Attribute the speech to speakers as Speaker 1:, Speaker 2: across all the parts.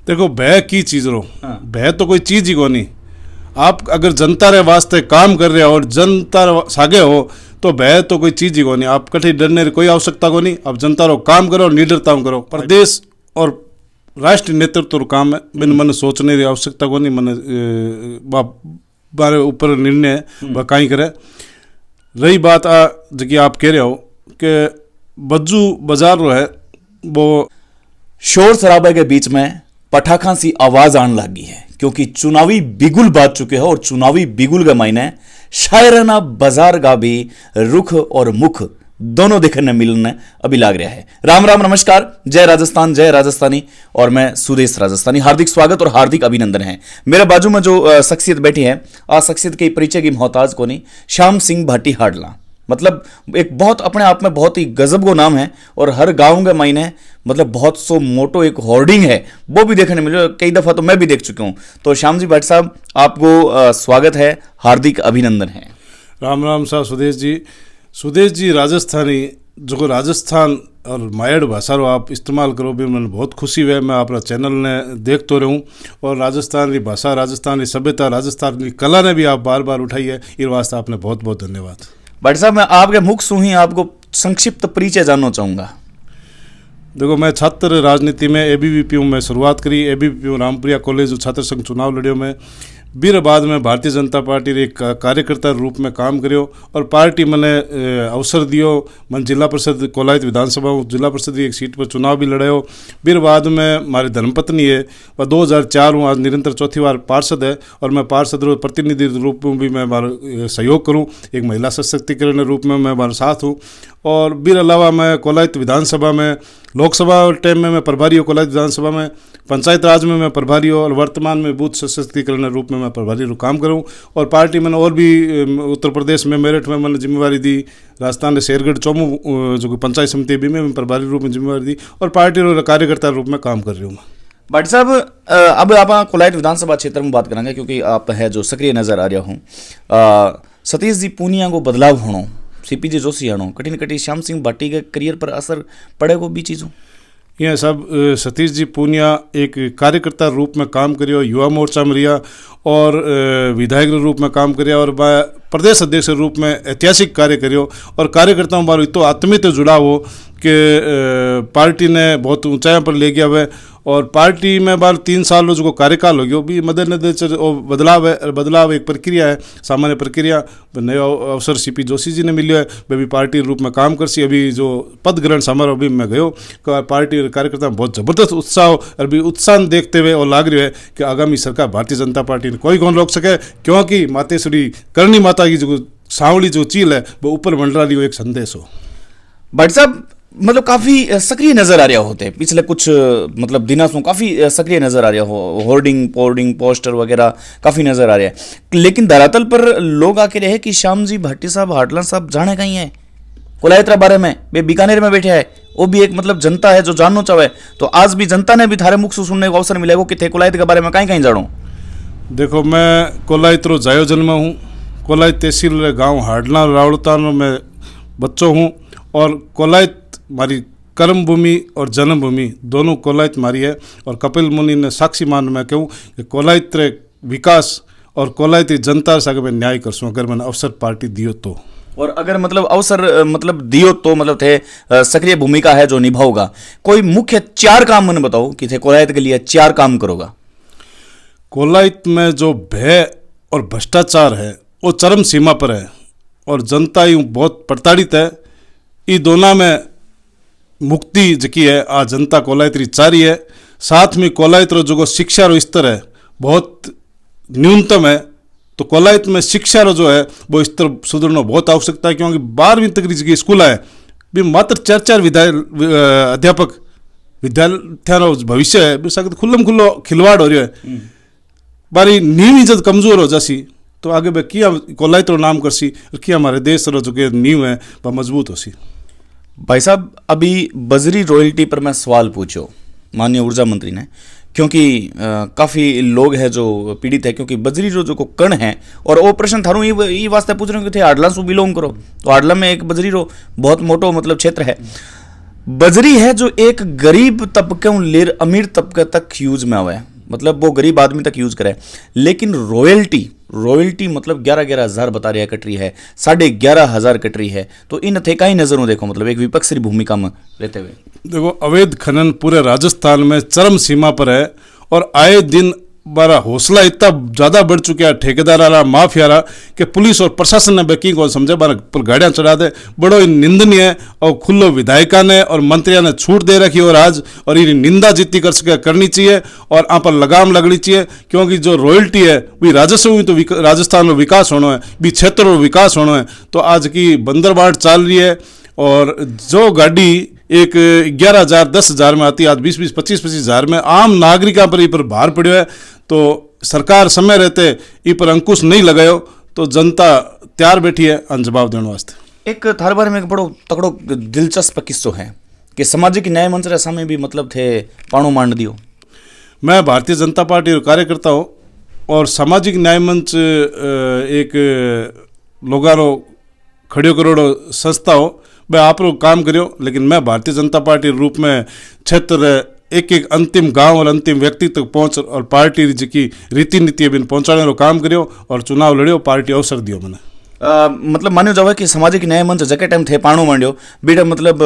Speaker 1: देखो भय की चीज रो, भय तो कोई चीज ही को नहीं। आप अगर जनता रे वास्ते काम कर रहे हो और जनता सागे हो तो भय तो कोई चीज ही को नहीं। आप कहीं डरने की कोई आवश्यकता को नहीं। आप जनता रो काम करो, निडरता करो। प्रदेश और राष्ट्रीय नेतृत्व काम है, मैंने मन सोचने की आवश्यकता को नहीं। मैंने बारे ऊपर निर्णय वह कहीं करे। रही बात जो आप कह रहे हो कि बज्जू बाजार रो है वो
Speaker 2: शोर शराबे के बीच में पटाखा सी आवाज आने लगी है, क्योंकि चुनावी बिगुल बाज चुके हैं और चुनावी बिगुल के मायने शायराना बाजार का भी रुख और मुख दोनों देखने मिलने अभी लाग रहा है। राम राम नमस्कार, जय राजस्थान, जय राजस्थानी। और मैं सुदेश राजस्थानी, हार्दिक स्वागत और हार्दिक अभिनंदन है। मेरे बाजू में जो शख्सियत बैठी है, आज शख्सियत के परिचय की मोहताज को नहीं, श्याम सिंह भाटी हाडला। मतलब एक बहुत अपने आप में बहुत ही गजब को नाम है और हर गांव के मायने मतलब बहुत सो मोटो एक होर्डिंग है, वो भी देखने मिले। कई दफा तो मैं भी देख चुका हूं। तो श्याम जी भाटी साहब, आपको स्वागत है, हार्दिक अभिनंदन है।
Speaker 1: राम राम साहब सुदेश जी राजस्थानी जो राजस्थान और मायड़ भाषा रो आप इस्तेमाल करो भी मैंने बहुत खुशी हुई। मैं अपना चैनल ने देख तो रहूँ और राजस्थान की भाषा, राजस्थान की सभ्यता, राजस्थान की कला ने भी आप बार बार उठाई है। इस वास्ते आपने बहुत बहुत धन्यवाद।
Speaker 2: भाटी साहब, मैं आपके मुख से ही आपको संक्षिप्त परिचय जानना चाहूँगा।
Speaker 1: देखो, मैं छात्र राजनीति में एबीवीपी में शुरुआत करी। एबीवीपी रामप्रिया कॉलेज छात्र संघ चुनाव लड़ियो में। फिर बाद में भारतीय जनता पार्टी रे एक कार्यकर्ता रूप में काम करियो और पार्टी मैंने अवसर दियो। मैं जिला परिषद कोलायत विधानसभा जिला परिषद की एक सीट पर चुनाव भी लड़ायो। फिर बाद में हमारी धर्मपत्नी है वह 2004 हूँ, आज निरंतर चौथी बार पार्षद है और मैं पार्षद प्रतिनिधि रूप में भी मैं हमारा सहयोग करूँ। एक महिला सशक्तिकरण रूप में मैं हमारे साथ हूँ। और फिर अलावा मैं कोलायत विधानसभा में, लोकसभा टाइम में मैं प्रभारी हूँ, कोलायत विधानसभा में पंचायत राज में मैं प्रभारी हूँ और वर्तमान में बूथ सशक्तिकरण रूप में मैं प्रभारी रूप काम करूँ। और पार्टी मैंने और भी उत्तर प्रदेश में मेरठ में मैंने जिम्मेवारी दी। राजस्थान में शेरगढ़ चौमू जो पंचायत समिति भी मैं प्रभारी रूप में जिम्मेवारी दी और पार्टी और कार्यकर्ता रूप में काम कर रही हूँ।
Speaker 2: भाटी साहब, अब आप कोलायत विधानसभा क्षेत्र में बात करेंगे क्योंकि आप है जो सक्रिय नजर आ रहा हूँ। सतीश जी पूनिया को बदलाव होना, सीपीजी जोशी आनो, कठिन कठिन श्याम सिंह भाटी के करियर पर असर पड़ेगा भी चीज़ों?
Speaker 1: यह सब सतीश जी पूनिया एक कार्यकर्ता रूप में काम करियो, युवा मोर्चा में रिया और विधायक रूप में काम करिया और प्रदेश अध्यक्ष रूप में ऐतिहासिक कार्य करियो। और कार्यकर्ताओं बार इतो आत्मीयता जुड़ा हो कि पार्टी ने बहुत ऊंचाई पर ले गया हुआ और पार्टी में बार 3 साल जो कार्यकाल हो गया भी मद्देनजर बदलाव है। बदलाव एक प्रक्रिया है, सामान्य प्रक्रिया। नया अवसर सीपी जोशी जी ने मिले है, वे भी पार्टी रूप में काम कर सी। अभी जो पद ग्रहण समारोह भी मैं गयो, पार्टी और कार्यकर्ता में बहुत ज़बरदस्त उत्साह और अभी उत्साह देखते हुए और लाग रही है कि आगामी सरकार भारतीय जनता पार्टी ने कोई कौन रोक सके, क्योंकि मातेश्वरी करणी माता की जो सांवली जो चील है वो ऊपर मंडरा ली, एक संदेश हो।
Speaker 2: भाटी साहब, मतलब काफ़ी सक्रिय नज़र आ रहा होते पिछले कुछ मतलब दिनों से, काफ़ी सक्रिय नज़र आ रहा हो। होर्डिंग पोस्टर वगैरह काफ़ी नज़र आ रहा है, लेकिन धरातल पर लोग आके रहे कि श्याम जी भाटी साहब हाडला साहब जाने कहीं है कोलायत बारे में, वे बीकानेर में बैठे है, वो भी एक मतलब जनता है जो जानना चाहे। तो आज भी जनता ने भी थारे मुख से सुनने का अवसर मिलेगा कि थे कोलायत के बारे में कहीं जानो।
Speaker 1: देखो, मैं कोलायत रो जायो जन्म हूँ। कोलायत तहसील गाँव हाडला रावड़ता में मैं बच्चों हूँ और कोलायत मारी कर्म भूमि और जन्म भूमि दोनों कोलायत मारी है। और कपिल मुनि ने साक्षी मान में कहूँ कि कोलायत रे विकास और कोलायत जनता से मैं न्याय कर सूँ अगर मैंने अवसर पार्टी दियो तो।
Speaker 2: और अगर मतलब अवसर मतलब दियो तो मतलब थे सक्रिय भूमिका है जो निभाओगा। कोई मुख्य 4 काम मैंने बताओ कि थे कोलायत के लिए 4 काम करोगा।
Speaker 1: कोलायत में जो भय और भ्रष्टाचार है वो चरम सीमा पर है और जनता यूँ बहुत प्रताड़ित है। ये दोनों में मुक्ति जकी है आ जनता कोलायत री चारी है। साथ में कोलायत रो जो शिक्षा रो स्तर है बहुत न्यूनतम है, तो कोलायत में शिक्षा रो जो है वो स्तर सुधरना बहुत आवश्यकता है, क्योंकि 12वीं तक की स्कूल है भी मात्र 4 अध्यापक विद्यार्थियों भविष्य है भी सकते खुल्लम खुल्लो खिलवाड़ हो रहा है। बारी नींव इज्जत कमजोर हो जासी तो आगे बे किया कोलायत रो नाम करसी और किया हमारे देश रो जो के नींव है वह मजबूत होसी।
Speaker 2: भाई साहब, अभी बजरी रॉयल्टी पर मैं सवाल पूछो माननीय ऊर्जा मंत्री ने, क्योंकि काफ़ी लोग हैं जो पीड़ित है, क्योंकि बजरी जो कण है और ऑपरेशन थारू ये वास्ते पूछ रहे हो कि थे हाडला से बिलोंग करो, तो हाडला में एक बजरी रो बहुत मोटो मतलब क्षेत्र है। बजरी है जो एक गरीब तबके लेर अमीर तबके तक यूज में आवे, मतलब वो गरीब आदमी तक यूज करे। लेकिन रॉयल्टी मतलब 11-11 हज़ार बता रहा है कट रही है, 11,500 कट रही है। तो इन थे का ही नजरों देखो, मतलब एक विपक्षी भूमिका में रहते हुए
Speaker 1: देखो, अवैध खनन पूरे राजस्थान में चरम सीमा पर है और आए दिन बारा हौसला इतना ज़्यादा बढ़ चुका है ठेकेदार वाला माफिया रहा कि पुलिस और प्रशासन ने बेकी को समझे बारा पर गाड़ियाँ चढ़ा दे। बड़ो निंदनीय है और खुल्लो विधायिका ने और मंत्रियों ने छूट दे रखी और आज और ये निंदा जितनी कर सके करनी चाहिए और आप पर लगाम लगनी चाहिए, क्योंकि जो रॉयल्टी है भी राजस्व में तो राजस्थान में विकास होना है, भी क्षेत्र में विकास होना है। तो आज की बंदरबाट चल रही है और जो गाड़ी एक 11,000 10,000 में आती है, आज 20-20 25-25 हज़ार में आम नागरिकों पर पर भार पड़ो है। तो सरकार समय रहते इ पर अंकुश नहीं लगायो तो जनता तैयार बैठी है अन जवाब देने वास्ते।
Speaker 2: एक थार बारे में एक बड़ो तकड़ो दिलचस्प किस्सो है कि सामाजिक न्याय मंच रे सामने भी मतलब थे पाणो मांड दियो।
Speaker 1: मैं भारतीय जनता पार्टी का कार्यकर्ता हूँ और सामाजिक न्याय मंच एक लोगारो खड़ियो करोड़ो संस्था हो, मैं आप लोग काम करियो। लेकिन मैं भारतीय जनता पार्टी रूप में क्षेत्र एक अंतिम गांव और अंतिम व्यक्ति तक पहुंच और पार्टी जी रीति नीति बिन पहुंचाने का काम करियो और चुनाव लड़ियो, पार्टी अवसर दियो मैंने।
Speaker 2: मतलब मान्यो जावे कि सामाजिक न्याय मंच जके टाइम थे पाणो मांड्यो बेटा, मतलब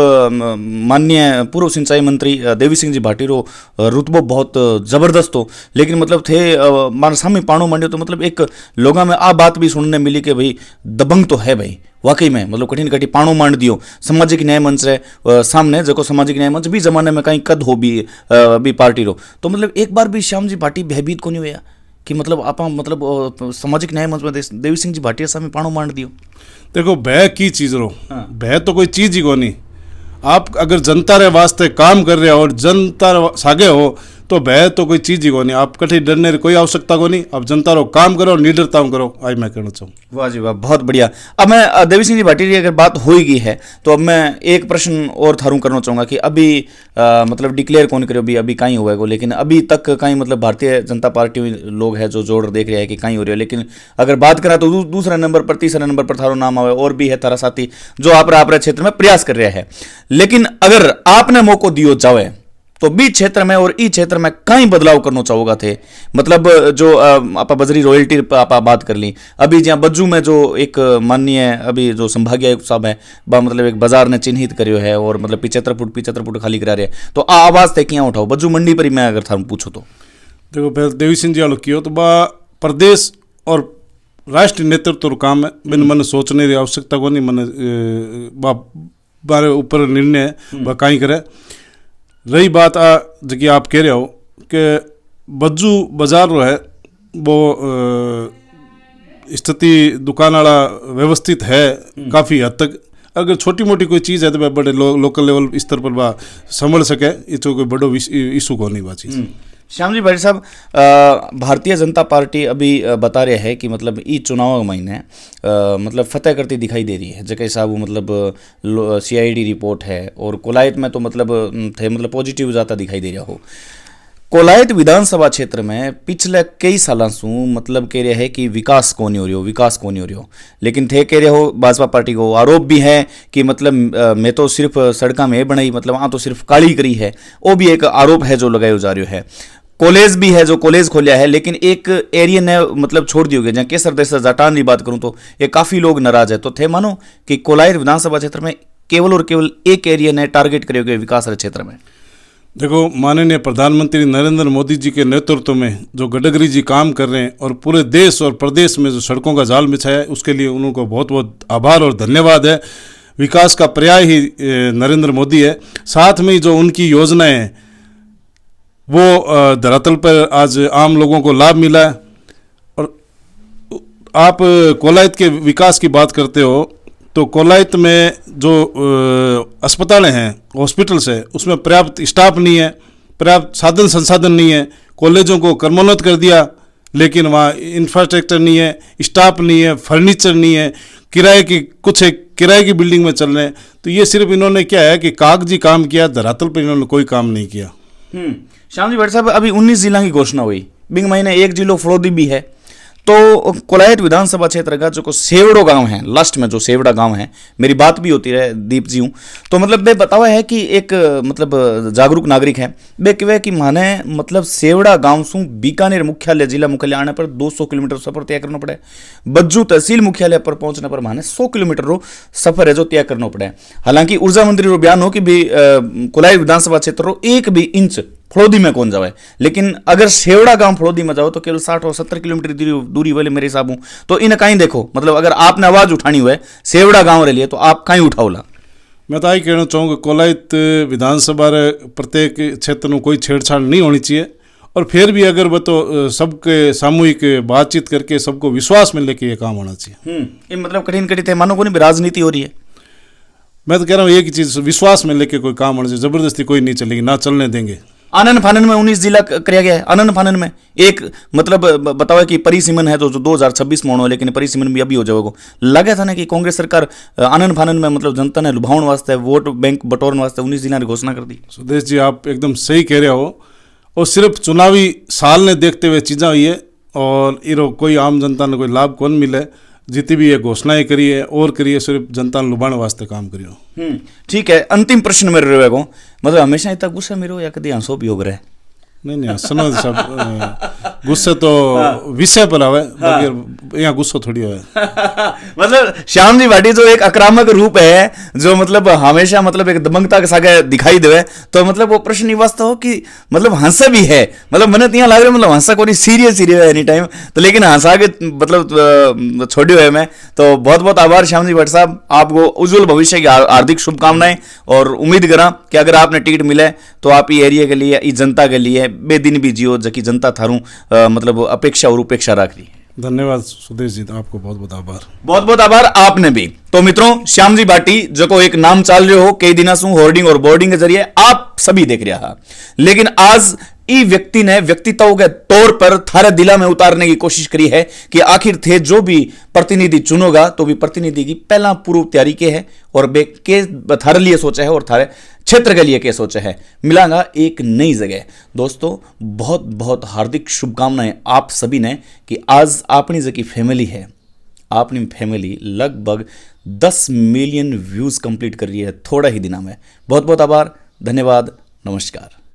Speaker 2: माननीय पूर्व सिंचाई मंत्री देवी सिंह जी भाटी रो रुतबो बहुत जबरदस्त हो, लेकिन मतलब थे मार सामने पाणो मांड्यो तो मतलब एक लोगों में आ बात भी सुनने मिली कि भाई दबंग तो है भाई वाकई में, मतलब कठिन कठिन पाणो मांड दियो सामाजिक न्याय मंच रे सामने, जो सामाजिक न्याय मंच भी जमाने में कहीं कद हो भी पार्टी रो। तो मतलब एक बार भी श्याम जी भाटी भयभीत को नहीं हुआ कि मतलब आप मतलब सामाजिक न्याय मंच में देवी सिंह जी भाटिया साहब में पाणो मांड दियो।
Speaker 1: देखो, भय की चीज रो, भय तो कोई चीज ही को नहीं। आप अगर जनता रे वास्ते काम कर रहे हो और जनता सागे हो तो भय तो कोई चीज ही को नहीं। आप कठिन डरने की कोई आवश्यकता को नहीं, आप जनता रो काम करो और निडरता करो, आज मैं कहना चाहूँ।
Speaker 2: वाह जी वाह, बहुत बढ़िया। अब मैं देवी सिंह जी भाटी की अगर बात हो ही गई है तो अब मैं एक प्रश्न और थारू करना चाहूँगा कि अभी मतलब डिक्लेयर कौन करो भी अभी कहीं हुआ है, लेकिन अभी तक कहीं मतलब भारतीय जनता पार्टी लोग है जो जोड़ देख रहे हैं कि कहीं हो रही है। लेकिन अगर बात करा तो दूसरे नंबर पर तीसरे नंबर पर थारो नाम आवे और भी है तारा साथी जो आप क्षेत्र में प्रयास कर रहे हैं। लेकिन अगर आपने मौको दियो जावे तो बी क्षेत्र में और ई क्षेत्र में कहीं बदलाव करना चाहोगा थे, मतलब जो आप बजरी रॉयल्टी पर आप बात कर ली, अभी जहाँ बज्जू में जो एक माननीय अभी जो संभागीय आयुक्त साहब है बा मतलब एक बाजार ने चिन्हित करियो है और मतलब 75 फुट खाली करा रहे, तो आवाज थे क्या उठाओ बज्जू मंडी पर ही मैं अगर था पूछो तो।
Speaker 1: देखो, पहले देवी सिंह जी वालों कियो तो बा प्रदेश और राष्ट्रीय नेतृत्व काम है, मैंने मन सोचने की आवश्यकता को नहीं, मैंने बारे ऊपर निर्णय है वह कहीं करे। रही बात जी आप कह रहे हो कि बज्जू बाजार रो है वो स्थिति दुकान वाला व्यवस्थित है काफ़ी हद तक। अगर छोटी मोटी कोई चीज़ है तो बड़े लोकल लेवल स्तर पर बा संभल सके, ये तो कोई बड़ो इशू को नहीं बा चीज़।
Speaker 2: श्याम जी भाटी साहब, भारतीय जनता पार्टी अभी बता रहे हैं कि मतलब ई चुनाव महीने मतलब फतेह करती दिखाई दे रही है, जगह साहब मतलब CID रिपोर्ट है और कोलायत में तो मतलब थे मतलब पॉजिटिव जाता दिखाई दे रहा हो। कोलायत विधानसभा क्षेत्र में पिछले कई सालों से मतलब कह रहे हैं कि विकास को नहीं हो रही हो, लेकिन थे कह रहे हो भाजपा पार्टी को आरोप भी है कि मतलब मैं तो सिर्फ सड़क में बनाई, मतलब तो सिर्फ काली करी है, वो भी एक आरोप है जो लगाया जा रहा है। कॉलेज भी है जो कॉलेज खोलिया है, लेकिन एक एरिया ने मतलब छोड़ दियो गया, जहाँ केसर देसर जाटान की बात करूं तो ये काफ़ी लोग नाराज है। तो थे मानो कि कोलायत विधानसभा क्षेत्र में केवल और केवल एक एरिया ने टारगेट करे गए विकास क्षेत्र में।
Speaker 1: देखो, माननीय प्रधानमंत्री नरेंद्र मोदी जी के नेतृत्व में जो गडकरी जी काम कर रहे हैं और पूरे देश और प्रदेश में जो सड़कों का जाल बिछाया है उसके लिए उनको बहुत बहुत आभार और धन्यवाद है। विकास का पर्याय ही नरेंद्र मोदी है। साथ में जो उनकी योजनाएं हैं वो धरातल पर आज आम लोगों को लाभ मिला है। और आप कोलायत के विकास की बात करते हो तो कोलायत में जो अस्पताल हैं, हॉस्पिटल्स है, उसमें पर्याप्त स्टाफ नहीं है, पर्याप्त साधन संसाधन नहीं है। कॉलेजों को क्रमोन्नत कर दिया लेकिन वहाँ इंफ्रास्ट्रक्चर नहीं है, स्टाफ नहीं है, फर्नीचर नहीं है, किराए की बिल्डिंग में चल रहे हैं। तो ये सिर्फ इन्होंने क्या है कि कागजी काम किया, धरातल पर इन्होंने कोई काम नहीं किया।
Speaker 2: श्याम जी भाटी साहब, अभी 19 जिला की घोषणा हुई, बिंग महीने एक जिलो फड़ौदी भी है, तो कोलायत विधानसभा क्षेत्र का जो सेवड़ो गांव है, लास्ट में जो सेवड़ा गांव है, मेरी बात भी होती रहे दीप जी हूँ, तो मतलब वे बतावा है कि एक मतलब जागरूक नागरिक है, वे कहे कि माने मतलब सेवड़ा गांव से बीकानेर मुख्यालय जिला मुख्यालय आने पर 200 किलोमीटर सफर तय करना पड़े, बज्जू तहसील मुख्यालय पर पहुंचने पर माने 100 किलोमीटर रो सफर है जो तय करना पड़े। हालांकि ऊर्जा मंत्री रो बयान हो कि भी कोलायत विधानसभा क्षेत्र रो एक भी इंच फड़ोदी में कौन जावे, लेकिन अगर सेवड़ा गांव फड़ोदी में जाओ तो केवल 60 और 70 किलोमीटर दूरी वाले मेरे हिसाब तो इन कहीं देखो, मतलब अगर आपने आवाज उठानी हुए सेवड़ा गांव रे लिए तो आप कहीं उठाओला।
Speaker 1: मैं तो यही कहना चाहूँगा कोलायत विधानसभा रे प्रत्येक क्षेत्र में कोई छेड़छाड़ नहीं होनी चाहिए, और फिर भी अगर वो तो सबके सामूहिक बातचीत करके सबको विश्वास में लेके ये काम होना चाहिए।
Speaker 2: ये मतलब कठिन कठिन थे मानो को नहीं राजनीति हो रही है।
Speaker 1: मैं तो कह रहा हूँ एक ही चीज़, विश्वास में लेके कोई काम होना चाहिए, जबरदस्ती कोई नहीं चलेगी, ना चलने देंगे।
Speaker 2: आनन फानन में 19 जिला कराया गया है। आनन फानन में एक मतलब बताओ कि परिसीमन है तो जो 2026 में होना है, लेकिन परिसीमन भी अभी हो जाएगा। लगे था ना कि कांग्रेस सरकार आनन फानन में मतलब जनता ने लुभाउन वास्ते वोट बैंक बटोरने वास्ते 19 जिला की घोषणा कर दी।
Speaker 1: सुदेश जी आप एकदम सही कह रहे हो, और सिर्फ चुनावी साल ने देखते हुए चीज़ें हुई है, और इरो कोई आम जनता ने कोई लाभ कौन मिले, जितनी भी ये घोषणाएं करी है और करिए सिर्फ जनता ने लुभाने वास्ते काम करियो।
Speaker 2: ठीक है, अंतिम प्रश्न मेरे रहेगा, मतलब हमेशा इतना गुस्सा मेरो या कभी हंसो भी हो रहा है?
Speaker 1: नहीं हंसना सब गुस्से तो विषय पर आवे, बाकी यहाँ गुस्सा थोड़ी है।
Speaker 2: मतलब श्याम जी भाटी जो एक आक्रामक रूप है, जो मतलब हमेशा मतलब एक दबंगता के सागे दिखाई देवे, तो मतलब वो प्रश्न नहीं वास्ता हो कि मतलब हंसा भी है, मतलब मैंने तो यहाँ लग रहा है मतलब हंसा कोई सीरियस है एनी टाइम, तो लेकिन हंसा के मतलब छोड़ी हुए मैं तो बहुत बहुत आभार श्याम जी भट्ट साहब, आपको उज्जवल भविष्य की हार्दिक शुभकामनाएं, और उम्मीद करा कि अगर आपने टिकट मिले तो आप ये एरिया के लिए, इस जनता के लिए बेदिन भी जियो जबकि जनता थारू मतलब अपेक्षा और उपेक्षा रख रही है।
Speaker 1: धन्यवाद सुदेश जी, आपको बहुत बहुत आभार।
Speaker 2: बहुत बहुत आभार आपने भी। तो मित्रों, श्याम जी भाटी जो को एक नाम चाल रहे हो कई दिनों से होर्डिंग और बोर्डिंग के जरिए आप सभी देख रहा है, लेकिन आज ई व्यक्ति ने व्यक्तित्व के तौर पर थारे दिला में उतारने की कोशिश करी है कि आखिर थे जो भी प्रतिनिधि चुनोगा तो भी प्रतिनिधि की पहला पूर्व तैयारी के है, और बे के थारे लिए सोचा है और थारे क्षेत्र के लिए क्या सोचा है, मिलांगा एक नई जगह। दोस्तों बहुत बहुत हार्दिक शुभकामनाएं आप सभी ने कि आज अपनी जो की फैमिली है, अपनी फैमिली लगभग 10 मिलियन व्यूज कंप्लीट कर रही है थोड़ा ही दिनों में। बहुत बहुत आभार, धन्यवाद, नमस्कार।